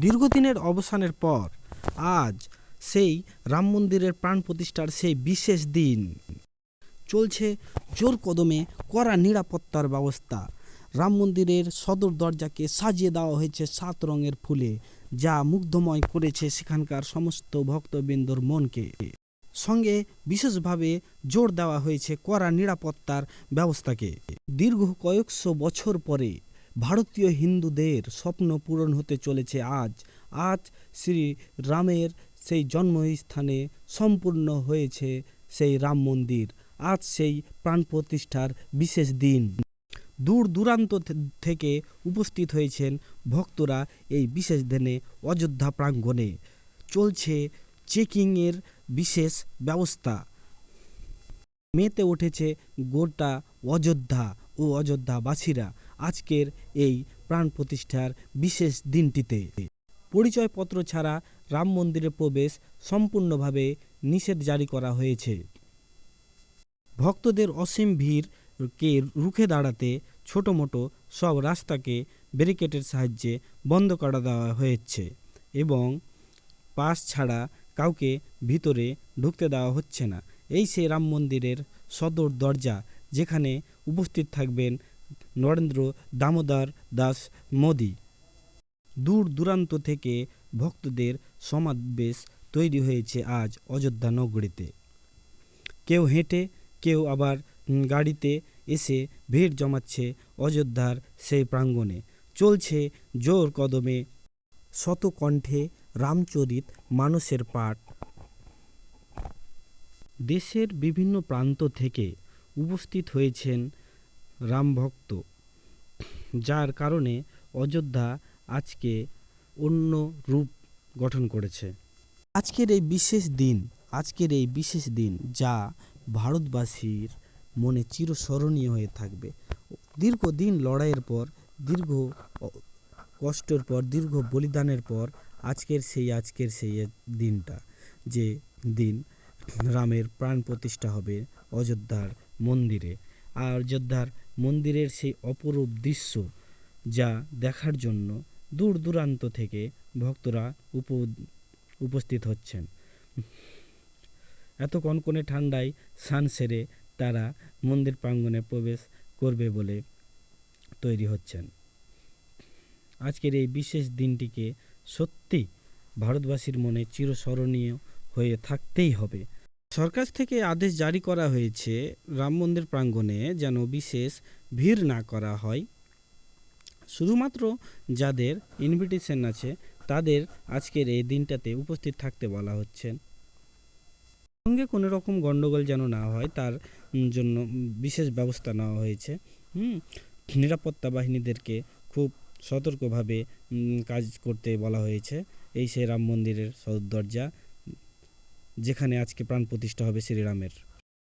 দীর্ঘদিনের অবসানের পর আজ সেই রাম মন্দিরের প্রাণ প্রতিষ্ঠার সেই বিশেষ দিন। চলছে জোর কদমে কড়া নিরাপত্তার ব্যবস্থা। রাম মন্দিরের সদর দরজাকে সাজিয়ে দেওয়া হয়েছে 7 রঙের ফুলে, যা মুগ্ধময় করেছে সেখানকার সমস্ত ভক্তবৃন্দর মনকে। সঙ্গে বিশেষভাবে জোর দেওয়া হয়েছে কড়া নিরাপত্তার ব্যবস্থাকে। দীর্ঘ কয়েকশো বছর পরে ভারতীয় হিন্দুদের স্বপ্ন পূরণ হতে চলেছে আজ। আজ শ্রী রামের সেই জন্মস্থানে সম্পূর্ণ হয়েছে সেই রাম মন্দির। আজ সেই প্রাণ প্রতিষ্ঠার বিশেষ দিন। দূর দূরান্ত থেকে উপস্থিত হয়েছেন ভক্তরা এই বিশেষ দিনে অযোধ্যা প্রাঙ্গণে। চলছে চেকিংয়ের বিশেষ ব্যবস্থা। মেতে উঠেছে গোটা অযোধ্যা ও অযোধ্যাবাসীরা আজকের এই প্রাণ প্রতিষ্ঠার বিশেষ দিনটিতে। পরিচয়পত্র ছাড়া রাম মন্দিরে প্রবেশ সম্পূর্ণভাবে নিষেধ জারি করা হয়েছে। ভক্তদের অসীম ভিড়কে রুখে দাঁড়াতে ছোটো মোটো সব রাস্তাকে ব্যারিকেডের সাহায্যে বন্ধ করে দেওয়া হয়েছে এবং পাস ছাড়া কাউকে ভিতরে ঢুকতে দেওয়া হচ্ছে না। এই সেই রাম মন্দিরের সদর দরজা, যেখানে উপস্থিত থাকবেন নরেন্দ্র দামোদর দাস মোদি। দূর দূরান্ত থেকে ভক্তদের সমাবেশ তৈরি হয়েছে আজ অযোধ্যা নগরীতে। কেউ হেঁটে, কেউ আবার গাড়িতে এসে ভিড় জমাচ্ছে অযোধ্যার সেই প্রাঙ্গণে। চলছে জোর কদমে শতকণ্ঠে রামচরিত মানসের পাঠ। দেশের বিভিন্ন প্রান্ত থেকে উপস্থিত হয়েছেন রামভক্ত, যার কারণে অযোধ্যা আজকে অন্য রূপ গঠন করেছে। আজকের এই বিশেষ দিন যা ভারতবাসীর মনে চিরস্মরণীয় হয়ে থাকবে। দীর্ঘদিন লড়াইয়ের পর, দীর্ঘ কষ্টের পর, দীর্ঘ বলিদানের পর আজকের সেই দিনটা, যে দিন রামের প্রাণ প্রতিষ্ঠা হবে অযোধ্যার মন্দিরে। আর অযোধ্যার মন্দিরের সেই অপরূপ দৃশ্য যা দেখার জন্য দূর দূরান্ত থেকে ভক্তরা উপস্থিত হচ্ছেন। এত কনকনে ঠান্ডায় স্নান সেরে তারা মন্দির প্রাঙ্গণে প্রবেশ করবে বলে তৈরি হচ্ছেন। আজকের এই বিশেষ দিনটিকে সত্যি ভারতবাসীর মনে চিরস্মরণীয় হয়ে থাকতেই হবে। সরকার থেকে আদেশ জারি করা হয়েছে রাম মন্দির প্রাঙ্গণে যেন বিশেষ ভিড় না করা হয়। শুধুমাত্র যাদের ইনভিটেশন আছে তাদের আজকের এই দিনটাতে উপস্থিত থাকতে বলা হচ্ছে। সঙ্গে কোনো রকম গণ্ডগোল যেন না হয় তার জন্য বিশেষ ব্যবস্থা নেওয়া হয়েছে। নিরাপত্তা বাহিনীদেরকে খুব সতর্কভাবে কাজ করতে বলা হয়েছে। এই সেই রাম মন্দিরের সদর দরজা, যেখানে আজকে প্রাণ প্রতিষ্ঠা হবে শ্রীরামের।